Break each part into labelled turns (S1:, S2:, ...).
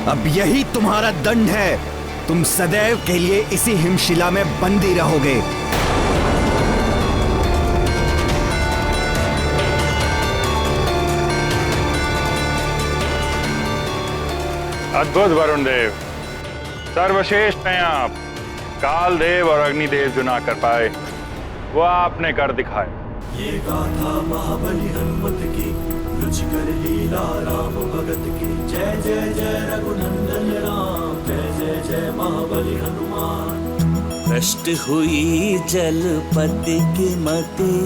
S1: अब यही तुम्हारा दंड है। तुम सदैव के लिए इसी हिमशिला में बंदी रहोगे।
S2: अद्भुत वरुण देव, सर्वश्रेष्ठ हैं आप। काल देव और अग्निदेव जो ना कर पाए वो आपने कर दिखाया।
S3: ये गाथा महाबली हनुमत की, रुचिकर लीला राम भगत की। जय जय जय रघुनंदन राम, जय जय जय महाबली हनुमान।
S4: भ्रष्ट हुई जलपति की मति,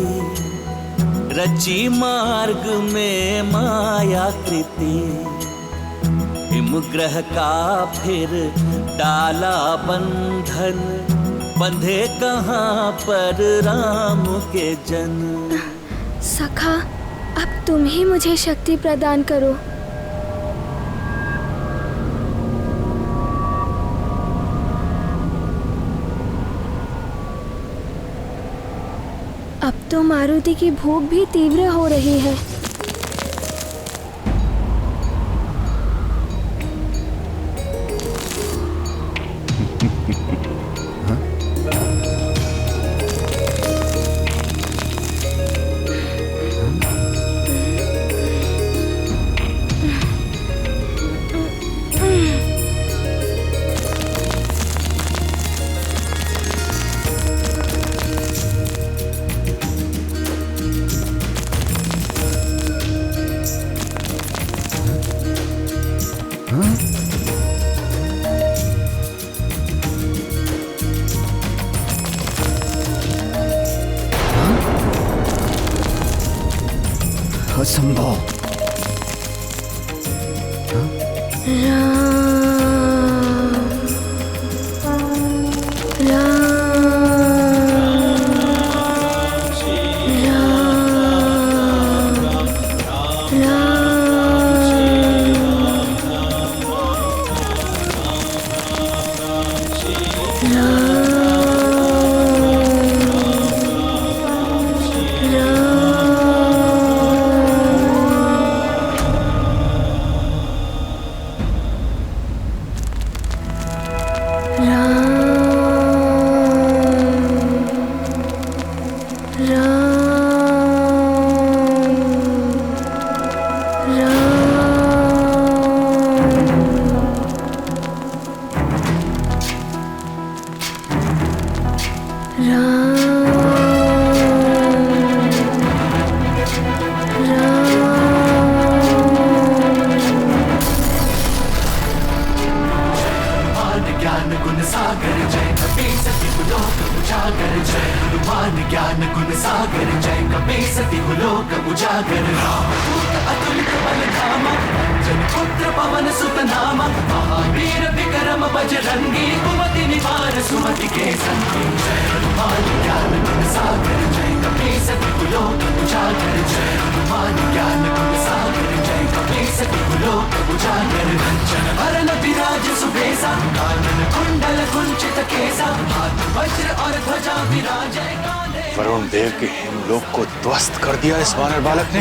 S4: रची मार्ग में माया कृति। हिमग्रह का फिर डाला बंधन, बंधे कहाँ पर राम के जन।
S5: सखा, अब तुम ही मुझे शक्ति प्रदान करो। अब तो मारुति की भूख भी तीव्र हो रही है।
S1: असंभव।
S2: वरुण देव के हिमलोक को ध्वस्त कर दिया इस वानर बालक ने।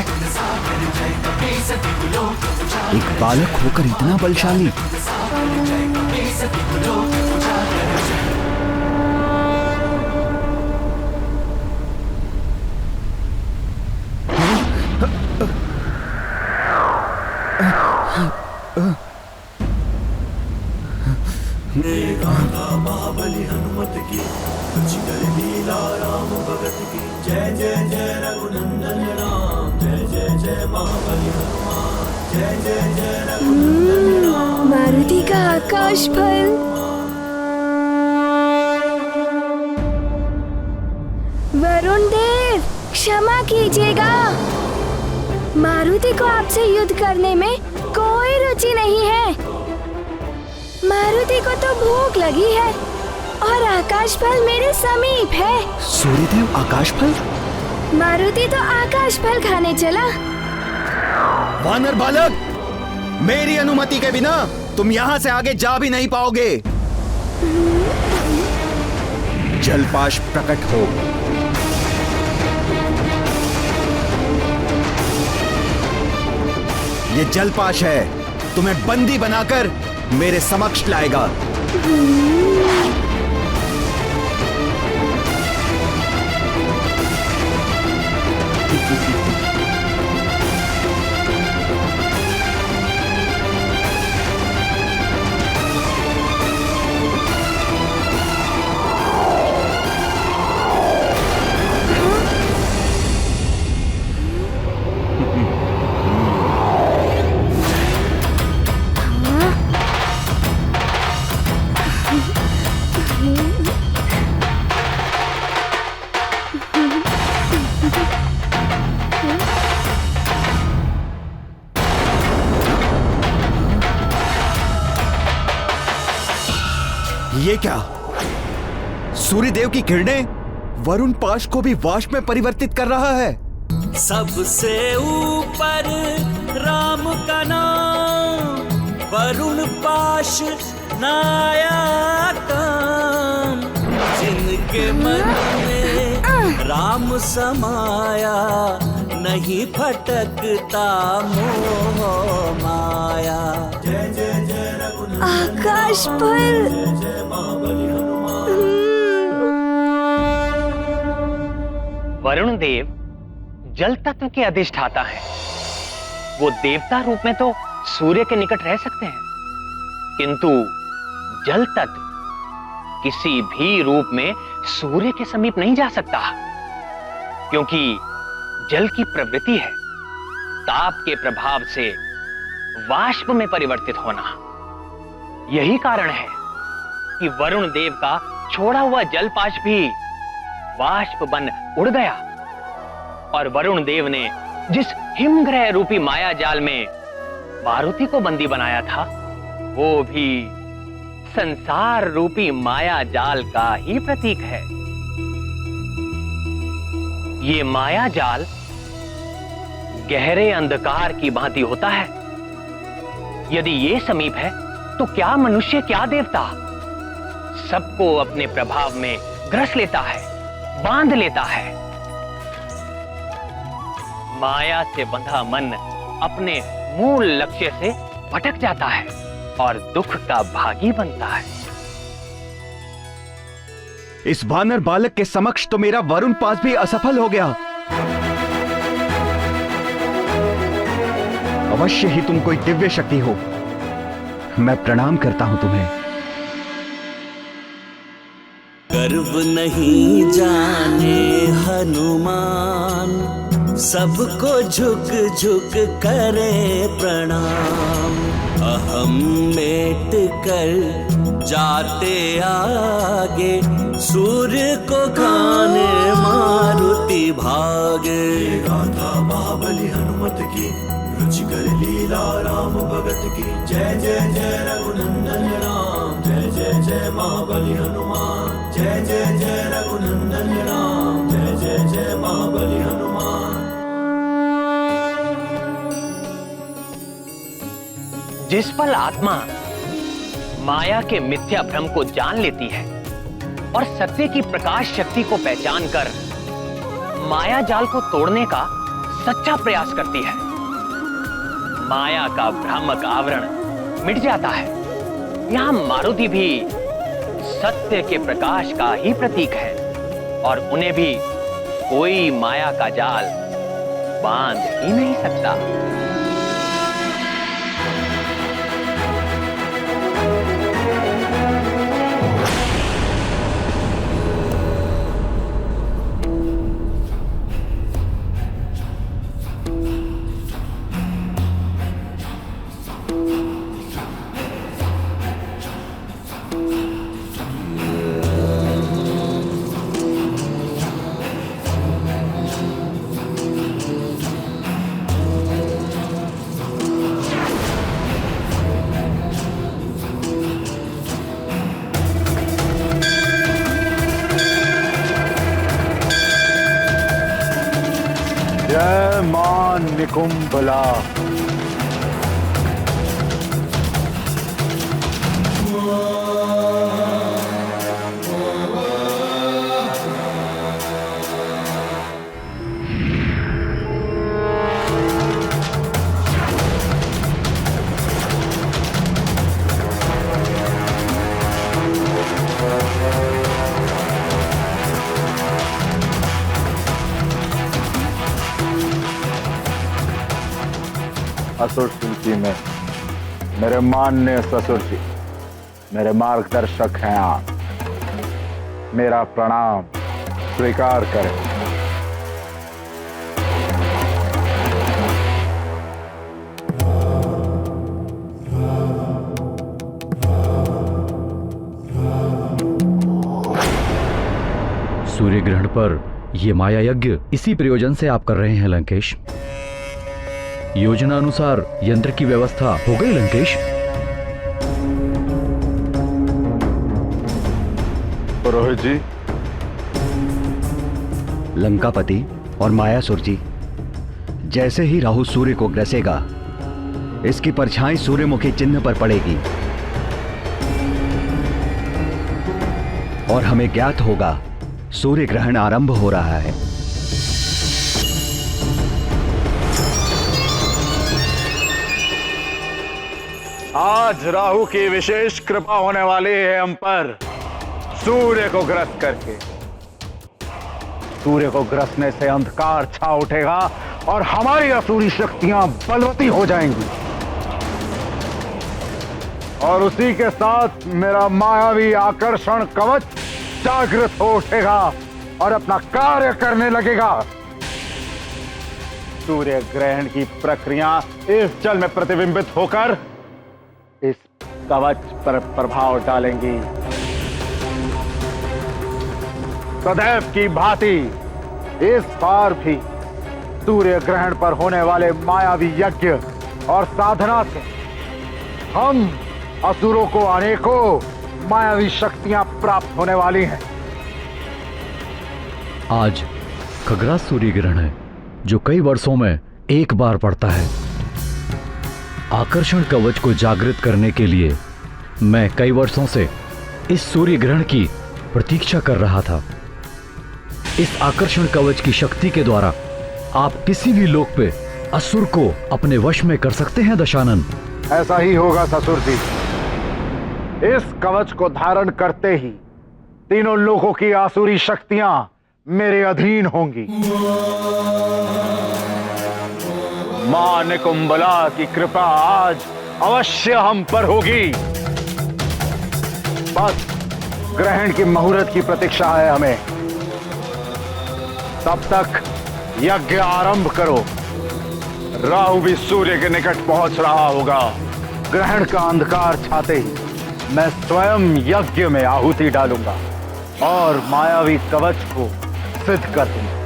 S1: एक बालक होकर इतना बलशाली।
S3: महाबली हनुमत की, रुचिकर लीला राम भगत की। जय जय जय रघुनंदन राम, जय जय जय महाबली हनुमान। जय जय जय रघुनंदन राम।
S5: मारुति का आकाश फल। वरुण देव, क्षमा कीजिएगा। मारुति को आपसे युद्ध करने में कोई रुचि नहीं है। मारुति को तो भूख लगी है और आकाश फल मेरे समीप है।
S1: सूर्यदेव आकाश फल?
S5: मारुति तो आकाश फल खाने चला।
S1: वानर बालक, मेरी अनुमति के बिना तुम यहाँ से आगे जा भी नहीं पाओगे। जलपाश प्रकट हो। ये जलपाश है। तुम्हें बंदी बनाकर मेरे समक्ष लाएगा। ये क्या? सूर्यदेव की किरणें वरुण पाश को भी वाष्प में परिवर्तित कर रहा है।
S4: सबसे ऊपर राम का नाम, वरुण पाश नाया काम। जिनके मन में राम समाया, नहीं भटकता मोह माया।
S3: जय जय जय रघुनंदन
S5: आकाश पर
S3: जय महाबली हनुमान।
S6: वरुण देव जल तत्व के अधिष्ठाता हैं। वो देवता रूप में तो सूर्य के निकट रह सकते हैं, किंतु जल तत्व किसी भी रूप में सूर्य के समीप नहीं जा सकता, क्योंकि जल की प्रवृत्ति है ताप के प्रभाव से वाष्प में परिवर्तित होना। यही कारण है कि वरुण देव का छोड़ा हुआ जलपाश भी वाष्प बन उड़ गया, और वरुण देव ने जिस हिमग्रह रूपी माया जाल में मारुति को बंदी बनाया था, वो भी संसार रूपी माया जाल का ही प्रतीक है। ये माया जाल गहरे अंधकार की भांति होता है। यदि ये समीप है तो क्या मनुष्य क्या देवता, सबको अपने प्रभाव में ग्रस लेता है, बांध लेता है। माया से बंधा मन अपने मूल लक्ष्य से भटक जाता है और दुख का भागी बनता है।
S1: इस वानर बालक के समक्ष तो मेरा वरुण पास भी असफल हो गया। अवश्य ही तुम कोई दिव्य शक्ति हो। मैं प्रणाम करता हूं तुम्हें।
S4: गर्व नहीं जाने हनुमान, सबको झुक झुक करे प्रणाम। अहम मेट कर जाते आगे, सूर्य को खाने मारुति भागे।
S3: गाथा महाबली हनुमत की, रुचिकर लीला राम भगत की। जय जय जय रघुनंदन राम, जय जय जय महाबली हनुमान। जय जय जय रघुनंदन राम, जय जय जय महाबली हनुमान।
S6: जिस पल आत्मा माया के मिथ्या भ्रम को जान लेती है और सत्य की प्रकाश शक्ति को पहचान कर माया जाल को तोड़ने का सच्चा प्रयास करती है, माया का भ्रामक आवरण मिट जाता है। यहां मारुति भी सत्य के प्रकाश का ही प्रतीक है, और उन्हें भी कोई माया का जाल बांध ही नहीं सकता।
S2: जय मां निकुंभला। असुर सूची में मेरे माननीय ससुर जी मेरे मार्गदर्शक हैं आप। मेरा प्रणाम स्वीकार करें।
S7: सूर्य ग्रहण पर यह माया यज्ञ इसी प्रयोजन से आप कर रहे हैं लंकेश। योजना अनुसार यंत्र की व्यवस्था हो गई लंकेश?
S2: पुरोहित जी।
S1: लंकापति और मायासुर जी, जैसे ही राहु सूर्य को ग्रसेगा इसकी परछाई सूर्यमुखी चिन्ह पर पड़ेगी और हमें ज्ञात होगा सूर्य ग्रहण आरंभ हो रहा है।
S2: आज राहु की विशेष कृपा होने वाली है हम पर। सूर्य को ग्रस्त करके, सूर्य को ग्रसने से अंधकार छा उठेगा और हमारी असुरी शक्तियां बलवती हो जाएंगी और उसी के साथ मेरा मायावी आकर्षण कवच जागृत हो उठेगा और अपना कार्य करने लगेगा। सूर्य ग्रहण की प्रक्रिया इस जल में प्रतिबिंबित होकर इस कवच पर प्रभाव डालेंगी। सदैव की भांति इस बार भी सूर्य ग्रहण पर होने वाले मायावी यज्ञ और साधना से हम असुरों को अनेकों मायावी शक्तियां प्राप्त होने वाली हैं।
S7: आज खग्रास सूर्य ग्रहण है जो कई वर्षों में एक बार पड़ता है। आकर्षण कवच को जागृत करने के लिए मैं कई वर्षों से इस सूर्य ग्रहण की प्रतीक्षा कर रहा था। इस आकर्षण कवच की शक्ति के द्वारा आप किसी भी लोक पे असुर को अपने वश में कर सकते हैं दशानन।
S2: ऐसा ही होगा ससुर जी। इस कवच को धारण करते ही तीनों लोगों की आसुरी शक्तियां मेरे अधीन होंगी। मां निकुंबला की कृपा आज अवश्य हम पर होगी। बस ग्रहण की मुहूर्त की प्रतीक्षा है हमें। तब तक यज्ञ आरंभ करो। राहु भी सूर्य के निकट पहुंच रहा होगा। ग्रहण का अंधकार छाते ही मैं स्वयं यज्ञ में आहुति डालूंगा और मायावी कवच को सिद्ध कर दूंगा।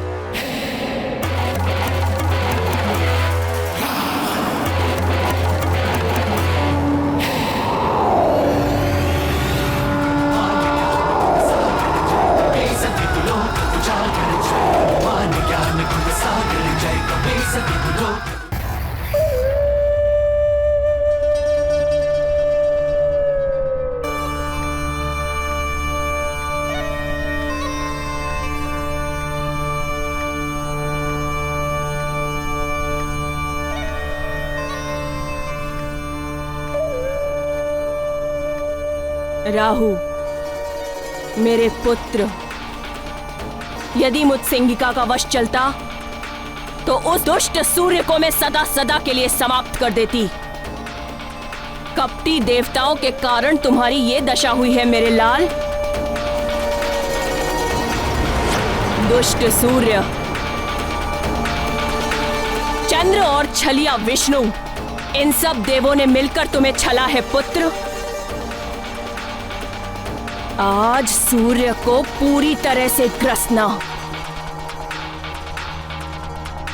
S8: राहु, मेरे पुत्र, यदि मुझ सिंहिका का वश चलता तो उस दुष्ट सूर्य को मैं सदा सदा के लिए समाप्त कर देती। कपटी देवताओं के कारण तुम्हारी ये दशा हुई है मेरे लाल। दुष्ट सूर्य, चंद्र और छलिया विष्णु, इन सब देवों ने मिलकर तुम्हें छला है पुत्र। आज सूर्य को पूरी तरह से ग्रसना।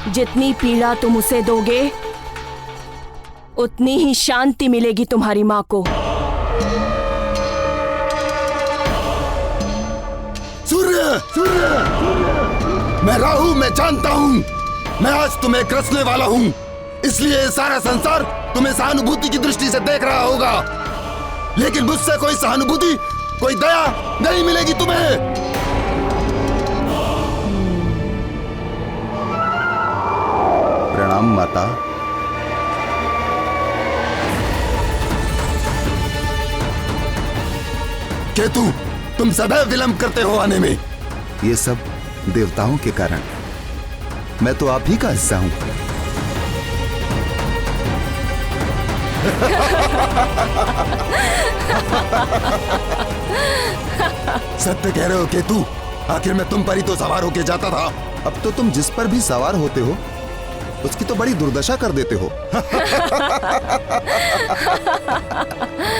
S8: जितनी पीड़ा तुम उसे दोगे उतनी ही शांति मिलेगी तुम्हारी मां को।
S9: सूर्य, सूर्य, मैं राहु, मैं जानता हूं मैं आज तुम्हें ग्रसने वाला हूं। इसलिए सारा संसार तुम्हें सहानुभूति की दृष्टि से देख रहा होगा, लेकिन मुझसे कोई सहानुभूति, कोई दया नहीं मिलेगी तुम्हें। प्रणाम माता। केतु, तुम सदैव विलंब करते हो आने में। ये सब देवताओं के कारण। मैं तो आप ही का हिस्सा हूं। सत्य कह रहे हो केतु। आखिर मैं तुम पर ही तो सवार होके जाता था। अब तो तुम जिस पर भी सवार होते हो उसकी तो बड़ी दुर्दशा कर देते हो।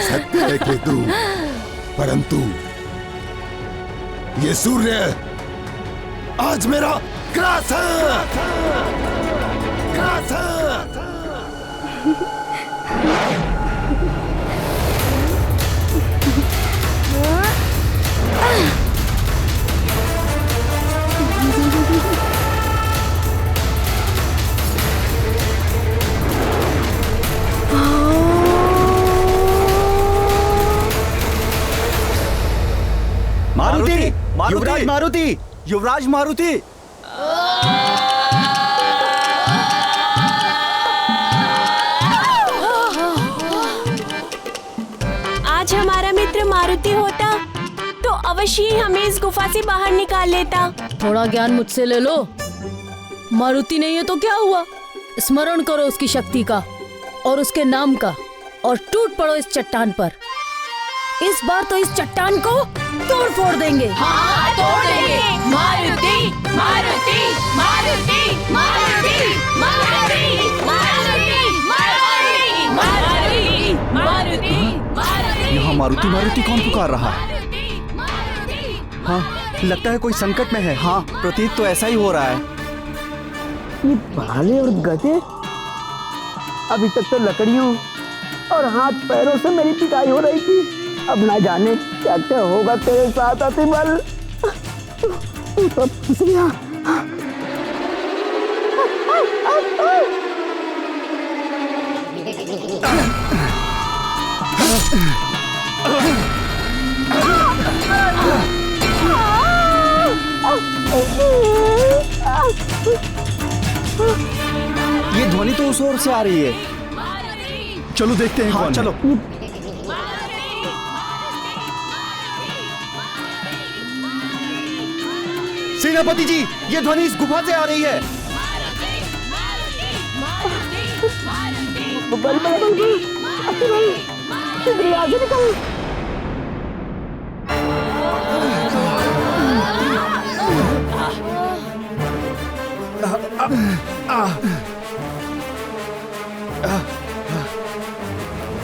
S9: सत्य है केतु, परंतु ये सूर्य आज मेरा ग्रास है। ग्रास है।
S1: मारुति, युवराज मारुति,
S10: युवराज मारुति।
S8: आज हमारा मित्र मारुति होता तो अवश्य ही हमें इस गुफा से बाहर निकाल लेता।
S11: थोड़ा ज्ञान मुझसे ले लो। मारुति नहीं है तो क्या हुआ? स्मरण करो उसकी शक्ति का और उसके नाम का और टूट पड़ो इस चट्टान पर। इस बार तो इस चट्टान को तोड़ फोड़ देंगे।
S8: हाँ, तोड़ देंगे। मारुति, मारुति, मारुति, मारुति, मारुति, मारुति, मारुति, मारुति, मारुति, मारुति।
S10: यहाँ मारुति मारुति कौन पुकार रहा है?
S1: हाँ, लगता है कोई संकट में है।
S10: हाँ, प्रतीत तो ऐसा ही हो रहा है।
S12: ये भाले और गधे अभी तक तो लकड़ियों और हाथ पैरों से मेरी पिटाई हो रही थी। अब ना जाने क्या क्या होगा तेरे साथ अतिबल। तू तो फंस गया।
S10: ये ध्वनि तो उस ओर से आ रही है। चलो देखते हैं। हाँ, चलो।
S1: सेनापति जी, ये ध्वनि इस गुफा से आ रही है।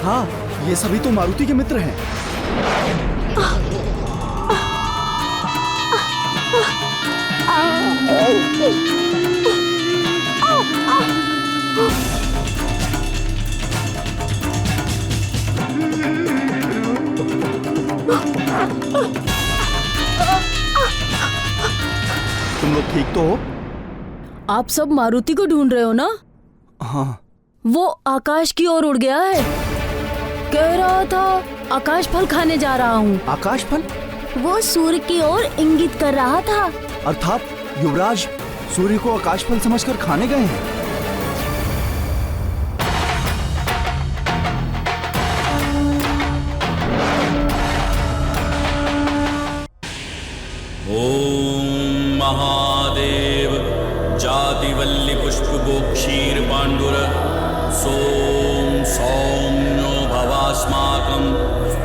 S10: हाँ, ये सभी तो मारुति के मित्र हैं। तुम लोग ठीक तो हो?
S11: आप सब मारुति को ढूंढ रहे हो ना?
S10: हाँ।
S11: वो आकाश की ओर उड़ गया है। कह रहा था आकाश फल खाने जा रहा हूँ।
S10: आकाश फल?
S5: वो सूर्य की ओर इंगित कर रहा था।
S10: अर्थात युवराज सूर्य को आकाश फल समझकर खाने गए हैं।
S4: ओम महादेव जातिवल्ली पुष्पगो क्षीर पांडुर सोम सौम्यो भवास्माकं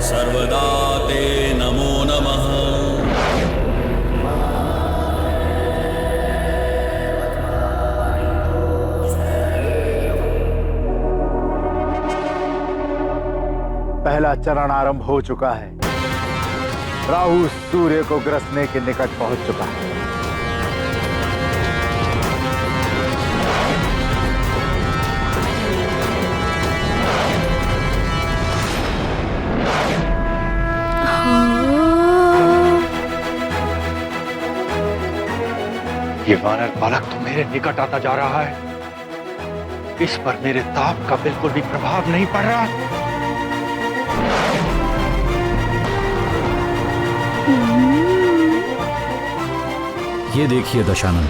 S4: सर्वदा ते नमो नमः।
S2: पहला चरण आरंभ हो चुका है। राहु सूर्य को ग्रसने के निकट पहुंच चुका है।
S6: ये वानर बालक तो मेरे निकट आता जा रहा है। इस पर मेरे ताप का बिल्कुल भी प्रभाव नहीं पड़ रहा।
S7: ये देखिए दशानन,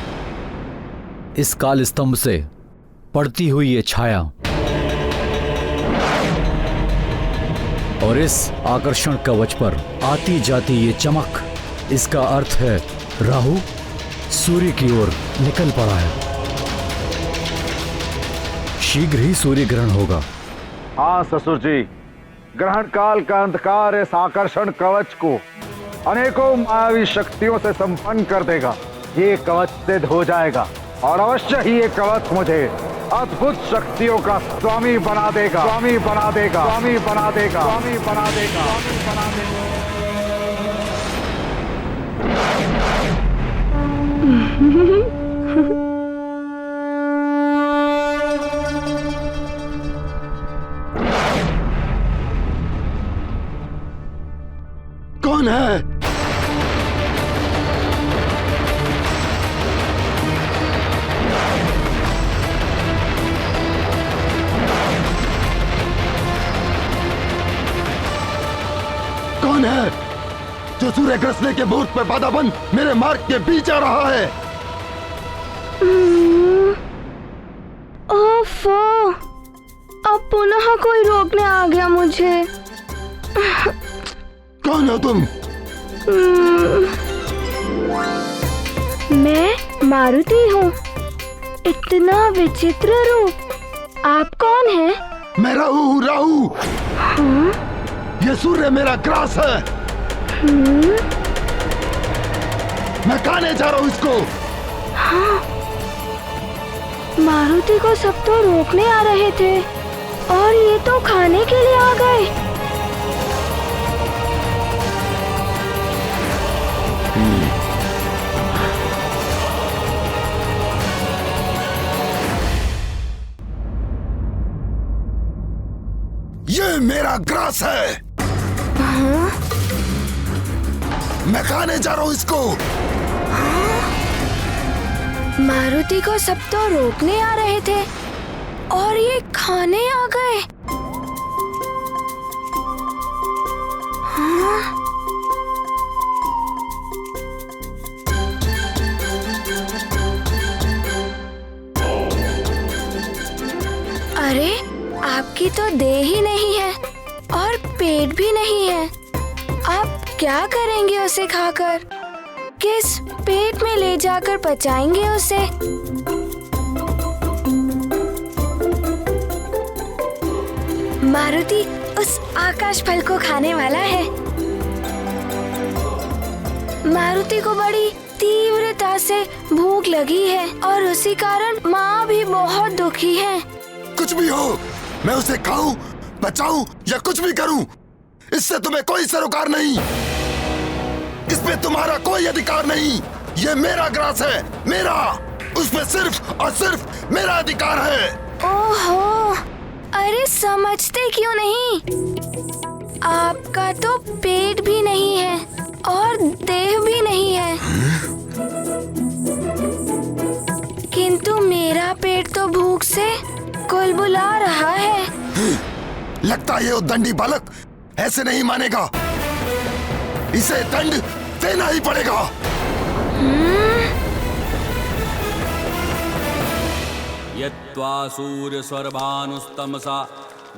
S7: इस काल स्तंभ से पड़ती हुई ये छाया और इस आकर्षण कवच पर आती जाती ये चमक, इसका अर्थ है राहु सूर्य की ओर निकल पड़ा है। शीघ्र ही सूर्य ग्रहण होगा
S2: हाँ ससुर जी, ग्रहण काल का अंधकार इस आकर्षण कवच को अनेकों मायावी शक्तियों से संपन्न कर देगा। ये कवच सिद्ध हो जाएगा और अवश्य ही ये कवच मुझे अद्भुत शक्तियों का स्वामी बना देगा, स्वामी बना देगा, स्वामी बना देगा, स्वामी बना देगा, स्वामी बना देगा।
S9: कौन है? कौन है जो सूर्य ग्रसने के मुहूर्त पर बाधा बन मेरे मार्ग के बीच आ रहा है?
S5: ओफो, अब पुनः कोई रोकने आ गया मुझे।
S9: कौन हो तुम?
S5: मैं मारुति हूँ। इतना विचित्र रूप। आप कौन हैं?
S9: मैं राहु हूँ, राहु।
S5: हाँ?
S9: ये सूर्य मेरा ग्रास है। मैं खाने जा रहा हूँ इसको।
S5: हाँ। मारुति को सब तो रोकने आ रहे थे और ये तो खाने के लिए आ गए।
S9: ये मेरा ग्रास है।
S5: हाँ?
S9: मैं खाने जा रहा हूँ इसको।
S5: हाँ? मारुति को सब तो रोकने आ रहे थे और ये खाने आ गए। हाँ? अरे, आपकी तो देह ही नहीं है और पेट भी नहीं है। आप क्या करेंगे उसे खाकर? किस पेट में ले जाकर पचाएंगे उसे? मारुति उस आकाश फल को खाने वाला है। मारुति को बड़ी तीव्रता से भूख लगी है और उसी कारण माँ भी बहुत दुखी है।
S9: कुछ भी हो, मैं उसे खाऊं, बचाऊं या कुछ भी करूं, इससे तुम्हें कोई सरोकार नहीं। इसमें तुम्हारा कोई अधिकार नहीं। ये मेरा ग्रास है, मेरा। उसमें सिर्फ और सिर्फ मेरा अधिकार है।
S5: ओहो, अरे समझते क्यों नहीं? आपका तो पेट भी नहीं है और देह भी नहीं है। किंतु मेरा पेट तो भूख से कुलबुला रहा है।
S9: लगता है ये उद्दंडी बालक ऐसे नहीं मानेगा। इसे दंड देना ही पड़ेगा।
S4: यत्वा सूर्यस्वर्भानुस्तमसा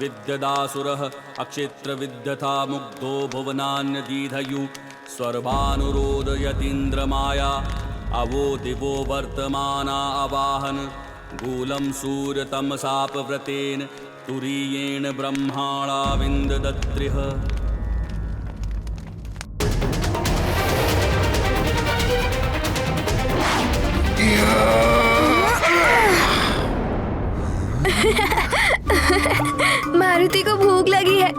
S4: विद्यदासुरः अक्षेत्र विद्यथा मुग्धो भुवनान्यदीधयु स्वर्भानुरोदयतीन्द्रमाया अवो दिवो वर्तमाना अवाहन गूलं सूर्यतमसापव्रतेन तुरीयेण ब्रह्माणा विन्ददत्रिः।
S5: मारुति को भूख लगी है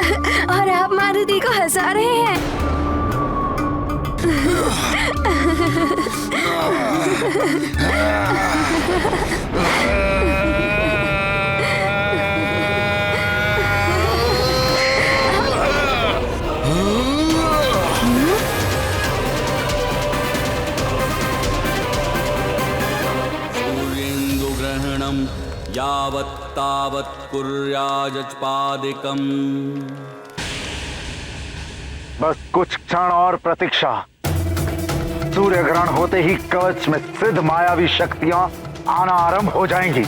S5: और आप मारुति को हंसा रहे हैं।
S4: सूर्येन्दुग्रहणं यावत् तावत् कुर्याजपादिकम्।
S2: बस कुछ क्षण और प्रतीक्षा। सूर्य ग्रहण होते ही कवच में सिद्ध मायावी शक्तियां आना आरंभ हो जाएंगी।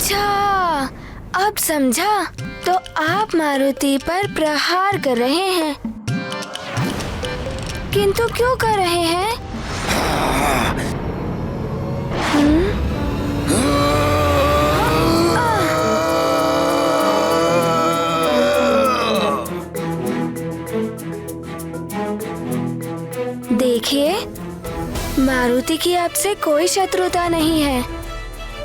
S5: अच्छा, अब समझा। तो आप मारुति पर प्रहार कर रहे हैं, किंतु क्यों कर रहे हैं? देखिए, मारुति की आपसे कोई शत्रुता नहीं है,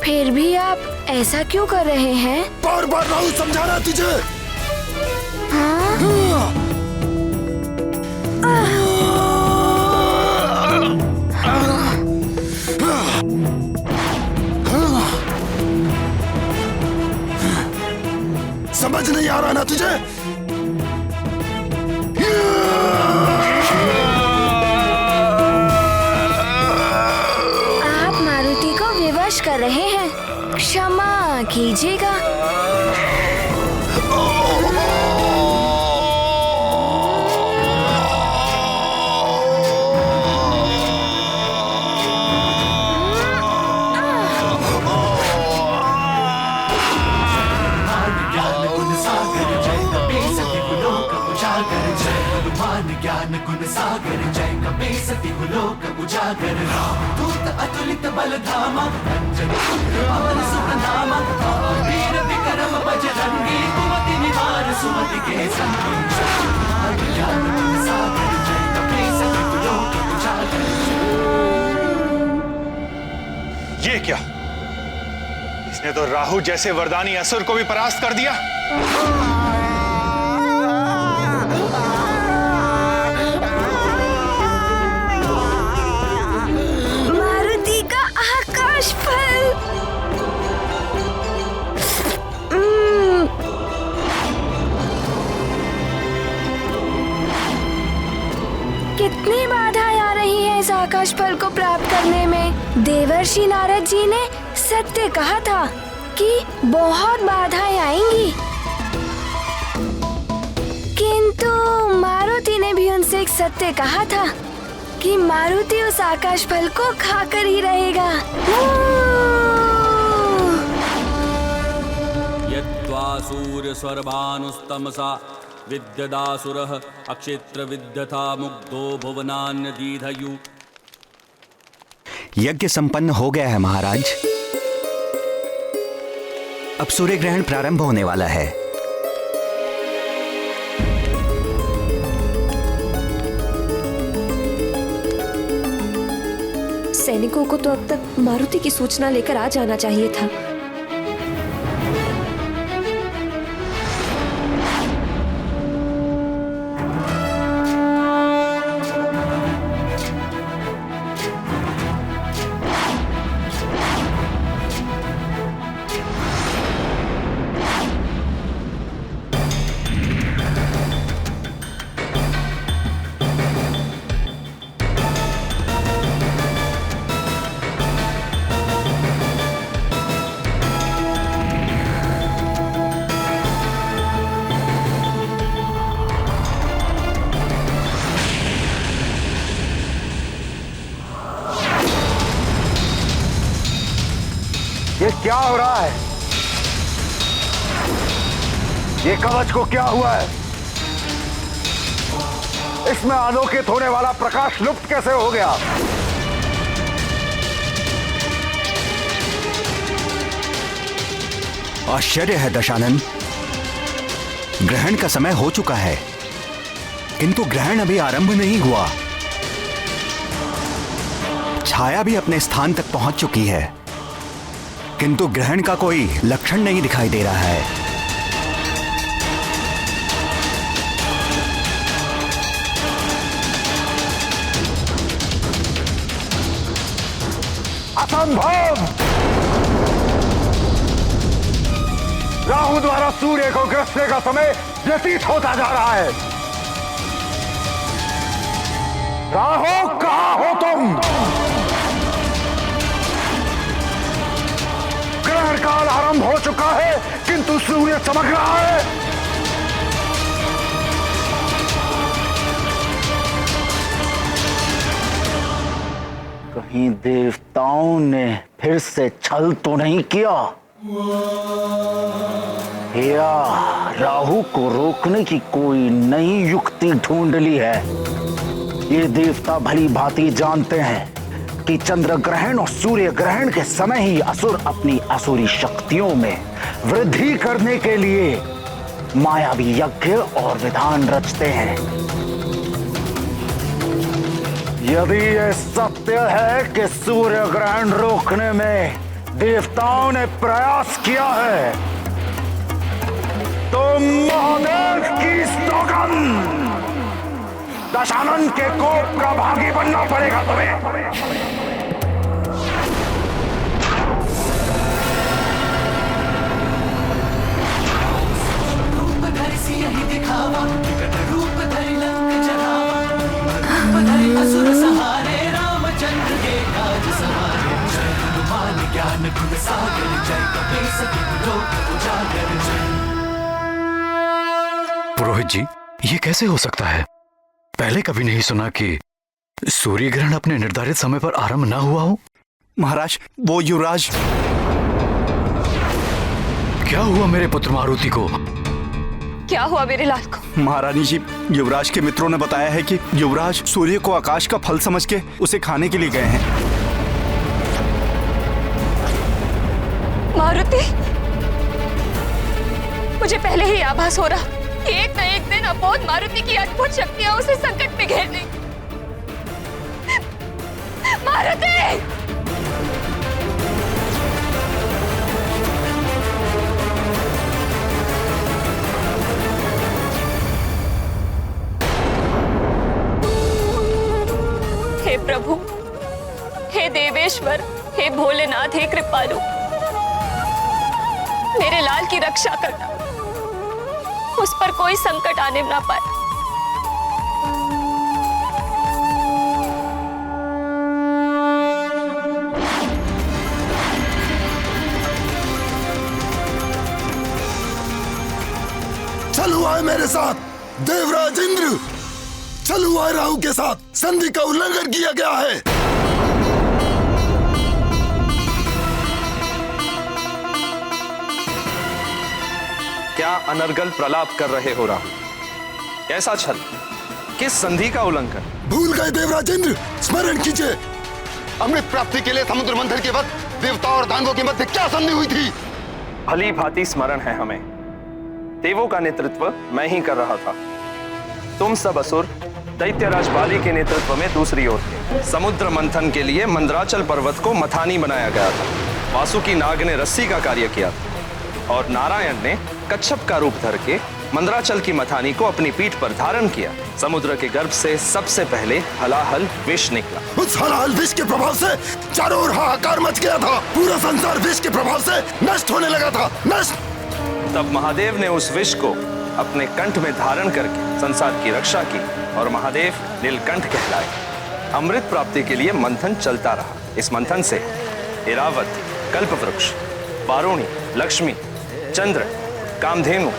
S5: फिर भी आप ऐसा क्यों कर रहे हैं?
S9: बार बार राहुल समझा रहा तुझे। समझ नहीं आ रहा ना तुझे?
S5: आप मारुति को विवश कर रहे हैं, क्षमा कीजिएगा।
S3: ज्ञान गुण सागर जय कपे सति लोक उजागर दूत अतुलित बल धामा अंजनी पुत्र पवन सुत नामा वीर विक्रम बजरंगी कुमति निवार सुमति के संगी ज्ञान गुण सागर जय कपे सति लोक उजागर।
S2: ये क्या? इसने तो राहु जैसे वरदानी असुर को भी परास्त कर दिया।
S5: कितनी बाधाएं आ रही हैं इस आकाश फल को प्राप्त करने में। देवर्षि नारद जी ने सत्य कहा था कि बहुत बाधाएं आएंगी, किंतु मारुति ने भी उनसे एक सत्य कहा था कि मारुति उस आकाश फल को खाकर ही रहेगा।
S4: यत्वा सूर्य सर्वानुस्तमसा विद्यदासुरः अक्षेत्र विद्यथा मुग्धो भुवनान्य दीधयु।
S1: यज्ञ संपन्न हो गया है महाराज। अब सूर्य ग्रहण प्रारंभ होने वाला है।
S13: सैनिकों को तो अब तक मारुति की सूचना लेकर आ जाना चाहिए था।
S2: ये क्या हो रहा है? ये कवच को क्या हुआ है? इसमें आलोकित होने वाला प्रकाश लुप्त कैसे हो गया?
S1: आश्चर्य है दशानन, ग्रहण का समय हो चुका है, किंतु ग्रहण अभी आरंभ नहीं हुआ। छाया भी अपने स्थान तक पहुंच चुकी है, किंतु ग्रहण का कोई लक्षण नहीं दिखाई दे रहा है।
S2: असंभव! राहु द्वारा सूर्य को ग्रसने का समय व्यतीत होता जा रहा है। राहु, कहां हो तुम? ग्रहण काल आरंभ हो चुका है, किंतु सूर्य चमक रहा है।
S12: कहीं देवताओं ने फिर से छल तो नहीं किया?
S2: या राहु को रोकने की कोई नई युक्ति ढूंढ ली है। ये देवता भली भांति जानते हैं कि चंद्र ग्रहण और सूर्य ग्रहण के समय ही असुर अपनी असुरी शक्तियों में वृद्धि करने के लिए मायावी यज्ञ और विधान रचते हैं। यदि यह सत्य है कि सूर्य ग्रहण रोकने में देवताओं ने प्रयास किया है, तो महादेव की सौगंध, दशानन के कोप का भागी बनना पड़ेगा तुम्हें।
S3: दिखावा रूप धरि लंक जलावा, रूप धरि असुर सहारे, रामचंद्र के काज सवारे। जय हनुमान ज्ञान गुण सागर, जय कपीस तिहुँ लोक उजागर।
S7: पुरोहित जी, ये कैसे हो सकता है? पहले कभी नहीं सुना कि सूर्य ग्रहण अपने निर्धारित समय पर आरंभ न हुआ हो।
S10: महाराज, वो युवराज।
S7: क्या हुआ मेरे पुत्र मारुति को?
S13: क्या हुआ मेरे लाल को?
S10: महारानी जी, युवराज के मित्रों ने बताया है कि युवराज सूर्य को आकाश का फल समझ के उसे खाने के लिए गए हैं।
S13: मारुति, मुझे पहले ही आभास हो रहा कि एक न एक दिन अबोध मारुति की अद्भुत शक्तियां उसे संकट में घेर देंगी। मारुति! हे प्रभु, हे देवेश्वर, हे भोलेनाथ, हे कृपालु, मेरे लाल की रक्षा करना, उस पर कोई संकट आने ना पाए।
S9: चलो आए मेरे साथ देवराज इंद्र, चलो आए राहु के साथ। संधि का उल्लंघन किया गया है।
S14: क्या अनर्गल प्रलाप कर रहे हो राहु? कैसा छल? किस संधि का उल्लंघन?
S9: भूल गए देवराज इंद्र, स्मरण कीजिए। अमृत प्राप्ति के लिए समुद्र मंथन के वक्त देवताओं और दानवों के मध्य क्या संधि हुई थी?
S14: भली भांति स्मरण है हमें। देवों का नेतृत्व मैं ही कर रहा था। तुम सब असुर दैत्यराज बाली के नेतृत्व में दूसरी ओर थे। समुद्र मंथन के लिए मंदराचल पर्वत को मथानी बनाया गया था। वासुकी नाग ने रस्सी का कार्य किया था और नारायण ने कच्छप का रूप धर के मंदराचल की मथानी को अपनी पीठ पर धारण किया। समुद्र के गर्भ से सबसे पहले हलाहल विष निकला।
S9: उस हलाहल विष के प्रभाव से चारों ओर हाहाकार मच गया था। पूरा संसार विष के प्रभाव से नष्ट होने लगा था। नष्ट।
S14: तब महादेव ने उस विष को अपने कंठ में धारण करके संसार की रक्षा की और महादेव नीलकंठ कहलाए। अमृत प्राप्ति के लिए मंथन चलता रहा। इस मंथन से ऐरावत, कल्पवृक्ष, वारुणी, लक्ष्मी, चंद्र, कामधेनु,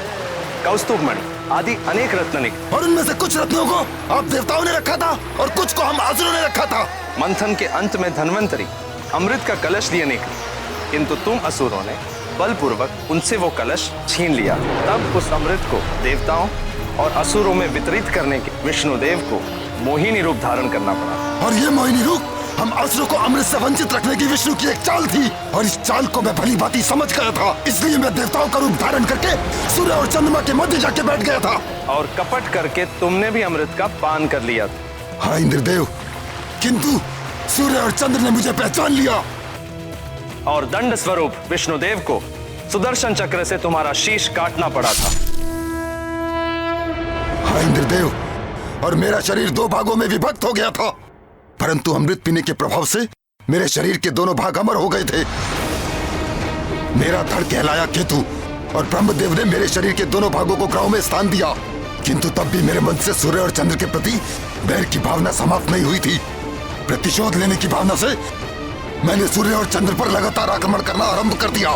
S14: कौस्तुभमणि आदि अनेक रत्न निकले।
S9: और उनमें से कुछ रत्नों को आप देवताओं ने रखा था और कुछ को हम असुरों ने रखा था।
S14: मंथन के अंत में धन्वंतरी अमृत का कलश लिए निकले, किंतु तुम असुरों ने बलपूर्वक उनसे वो कलश छीन लिया। तब उस अमृत को देवताओं और असुरों में वितरित करने के विष्णुदेव को मोहिनी रूप धारण करना पड़ा।
S9: और ये मोहिनी रूप हम असुरों को अमृत से वंचित रखने की विष्णु की एक चाल थी। और इस चाल को मैं भली भांति समझ गया था, इसलिए मैं देवताओं का रूप धारण करके सूर्य और चंद्रमा के मध्य जाके बैठ गया था।
S14: और कपट करके तुमने भी अमृत का पान कर लिया था।
S9: हाँ इंद्रदेव, किंतु सूर्य और चंद्र ने मुझे पहचान लिया
S14: और दंड स्वरूप विष्णुदेव को सुदर्शन चक्र से तुम्हारा शीश काटना पड़ा था।
S9: हाँ इंद्रदेव, और मेरा शरीर दो भागों में विभक्त हो गया था, परंतु अमृत पीने के प्रभाव से मेरे शरीर के दोनों भाग अमर हो गए थे। मेरा धड़ कहलाया केतु और ब्रह्मदेव ने मेरे शरीर के दोनों भागों को ग्रहों में स्थान दिया, किंतु तब भी मेरे मन से सूर्य और चंद्र के प्रति बैर की भावना समाप्त नहीं हुई थी। प्रतिशोध लेने की भावना से मैंने सूर्य और चंद्र पर लगातार आक्रमण करना आरंभ कर दिया।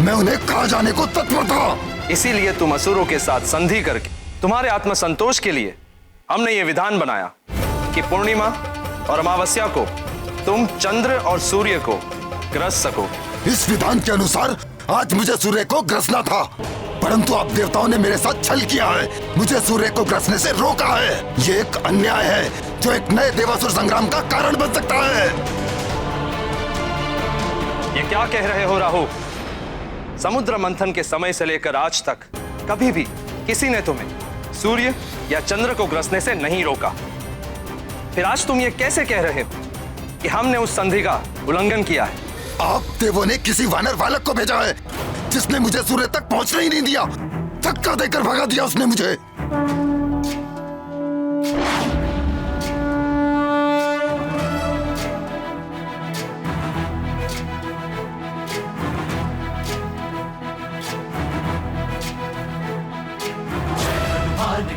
S9: मैं उन्हें खा जाने को तत्पर था।
S14: इसीलिए तुम असुरों के साथ संधि करके तुम्हारे आत्मसंतोष के लिए हमने ये विधान बनाया कि पूर्णिमा और अमावस्या को तुम चंद्र और सूर्य को ग्रस सको।
S9: इस विधान के अनुसार आज मुझे सूर्य को ग्रसना था, परंतु आप देवताओं ने मेरे साथ छल किया है, मुझे सूर्य को ग्रसने से रोका है। ये एक अन्याय है जो एक नए देवासुर संग्राम का कारण बन सकता है।
S14: ये क्या कह रहे हो राहु? समुद्र मंथन के समय से लेकर आज तक कभी भी किसी ने तुम्हें सूर्य या चंद्र को ग्रसने से नहीं रोका। फिर आज तुम ये कैसे कह रहे हो कि हमने उस संधि का उल्लंघन किया है?
S9: आप देवों ने किसी वानर बालक को भेजा है जिसने मुझे सूर्य तक पहुंचने ही नहीं दिया। धक्का देकर भगा दिया उसने मुझे।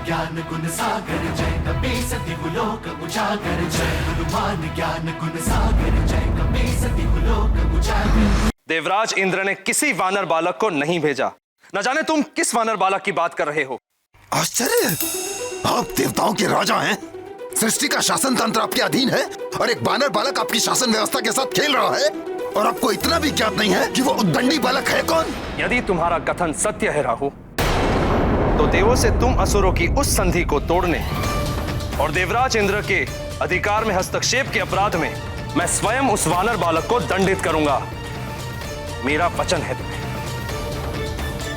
S3: ज्ञान गुण सागर जय कपीस दिगुलोक उजागर, जय हनुमान ज्ञान गुण सागर जय कपीस दिगुलोक उजागर।
S14: देवराज इंद्र ने किसी वानर बालक को नहीं भेजा। न जाने तुम किस वानर बालक की बात कर रहे हो।
S9: आश्चर्य! आप देवताओं के राजा हैं, सृष्टि का शासन तंत्र आपके अधीन है और एक वानर बालक आपकी शासन व्यवस्था के साथ खेल रहा है और आपको इतना भी ज्ञात नहीं है कि वो उद्दंडी बालक है कौन।
S14: यदि तुम्हारा कथन सत्य है राहु, तो देवों से तुम असुरों की उस संधि को तोड़ने और देवराज इंद्र के अधिकार में हस्तक्षेप के अपराध में मैं स्वयं उस वानर बालक को दंडित करूंगा। मेरा वचन है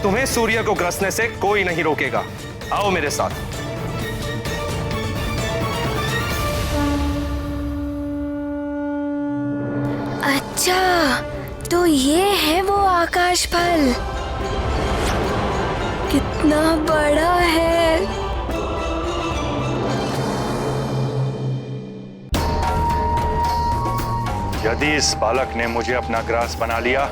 S14: तुम्हें सूर्य को ग्रसने से कोई नहीं रोकेगा। आओ मेरे साथ।
S5: अच्छा, तो ये है वो आकाश फल। कितना बड़ा है।
S2: यदि इस बालक ने मुझे अपना ग्रास बना लिया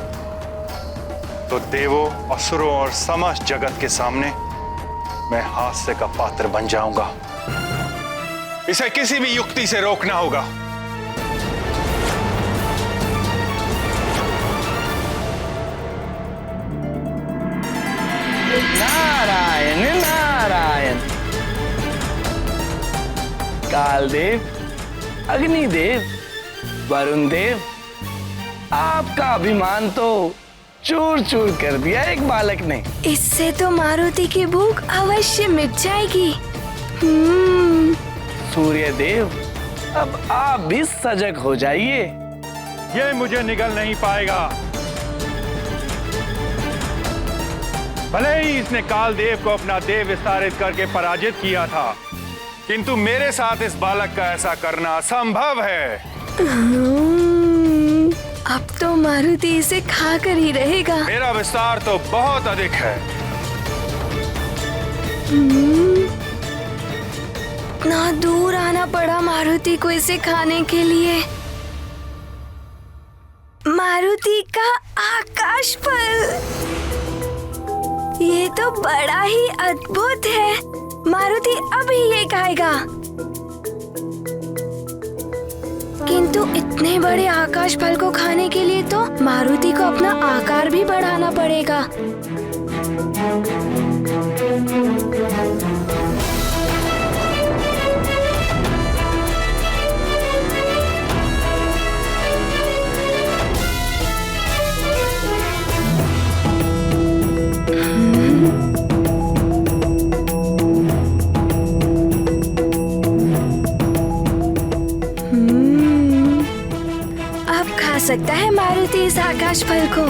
S2: तो देवों, असुरों और समस्त जगत के सामने मैं हास्य का पात्र बन जाऊंगा। इसे किसी भी युक्ति से रोकना होगा।
S15: नारायण नारायण। कालदेव, अग्निदेव, वरुण देव, आपका अभिमान तो चूर चूर कर दिया एक बालक ने।
S5: इससे तो मारुति की भूख अवश्य मिट जाएगी।
S15: सूर्य देव, अब आप भी सजग हो जाइए।
S2: ये मुझे निगल नहीं पाएगा। भले ही इसने कालदेव को अपना देव विस्तारित करके पराजित किया था, किंतु मेरे साथ इस बालक का ऐसा करना असंभव है।
S5: अब तो मारुति इसे खा कर ही रहेगा।
S2: मेरा विस्तार तो बहुत अधिक है।
S5: इतना दूर आना पड़ा मारुति को इसे खाने के लिए। मारुति का आकाश फल, ये तो बड़ा ही अद्भुत है। मारुति अभी ये खाएगा। किंतु इतने बड़े आकाश फल को खाने के लिए तो मारुति को अपना आकार भी बढ़ाना पड़ेगा। सकता है मारुति इस आकाश फल को।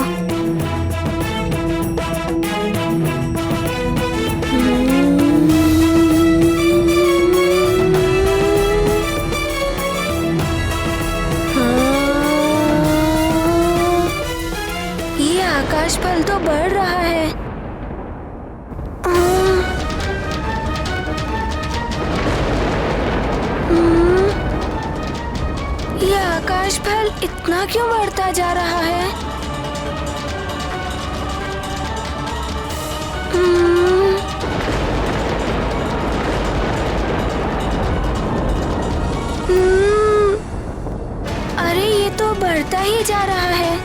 S5: ये आकाश फल तो बढ़ रहा है। ये आकाश फल इतना क्यों बढ़ता जा रहा है? अरे ये तो बढ़ता ही जा रहा है।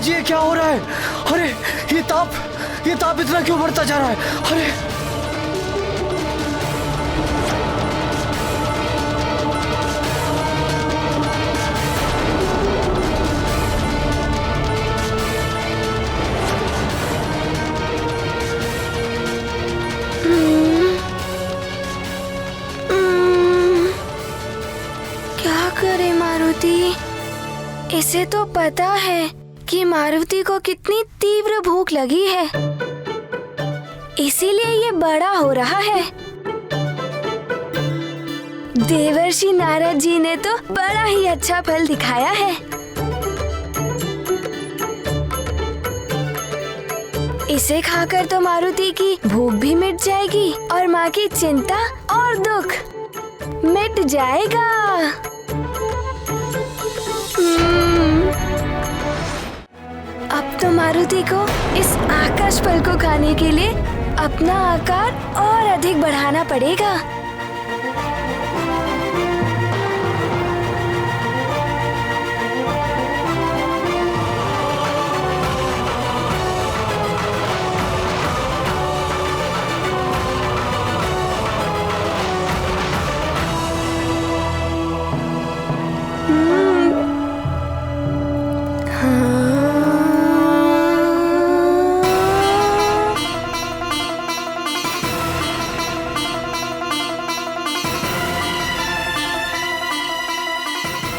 S16: युवराज ये क्या हो रहा है? अरे ये ताप इतना क्यों बढ़ता जा रहा है? अरे
S5: क्या करे मारुति? इसे तो पता है कि मारुति को कितनी तीव्र भूख लगी है, इसीलिए ये बड़ा हो रहा है। देवर्षि नारद जी ने तो बड़ा ही अच्छा फल दिखाया है। इसे खाकर तो मारुति की भूख भी मिट जाएगी और माँ की चिंता और दुख मिट जाएगा। अब तो मारुति को इस आकाश फल को खाने के लिए अपना आकार और अधिक बढ़ाना पड़ेगा।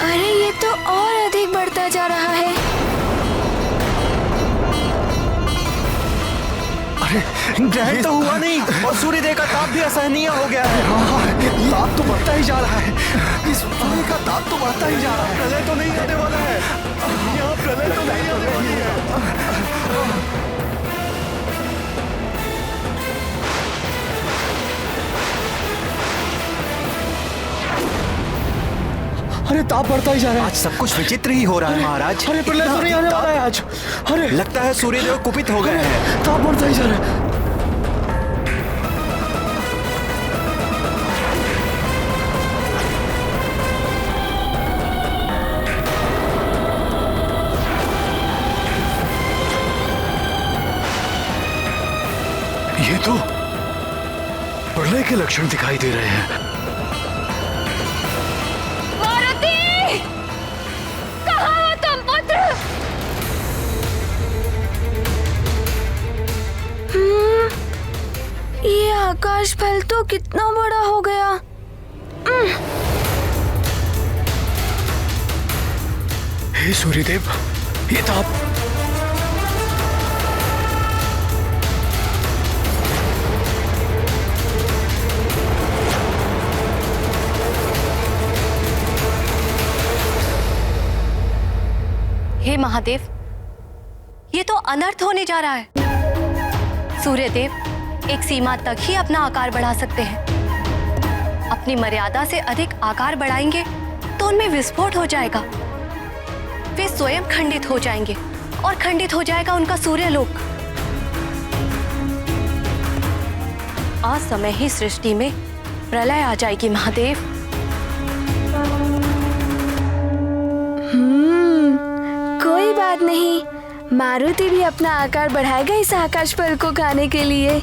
S5: अरे ये तो और अधिक बढ़ता जा रहा है।
S10: अरे ग्रहण तो हुआ नहीं और सूर्यदेव का ताप भी असहनीय हो गया है। ताप तो बढ़ता ही जा रहा है। इस सूर्य का ताप तो बढ़ता ही जा रहा है। प्रलय तो नहीं आने वाला है। यहाँ प्रलय तो नहीं आने वाली है।
S16: अरे ताप बढ़ता ही जा रहा है।
S10: आज सब कुछ विचित्र ही हो रहा है महाराज।
S16: अरे प्रलय तो नहीं आने वाला है आज। अरे
S10: लगता है सूर्यदेव कुपित हो गए हैं।
S16: ताप बढ़ता ही जा रहा है।
S10: ये तो प्रलय के लक्षण दिखाई दे रहे हैं।
S13: मारुति! कहाँ हो तुम पुत्र?
S5: ये आकाश फल तो कितना बड़ा हो गया।
S10: हे सूर्यदेव, ये ताप
S17: हे महादेव, ये तो अनर्थ होने जा रहा है। सूर्यदेव एक सीमा तक ही अपना आकार बढ़ा सकते हैं। अपनी मर्यादा से अधिक आकार बढ़ाएंगे तो उनमें विस्फोट हो जाएगा। वे स्वयं खंडित हो जाएंगे और खंडित हो जाएगा उनका सूर्यलोक। असमय ही सृष्टि में प्रलय आ जाएगी महादेव।
S5: कोई बात नहीं, मारुति भी अपना आकार बढ़ाएगा इस आकाश फल को खाने के लिए।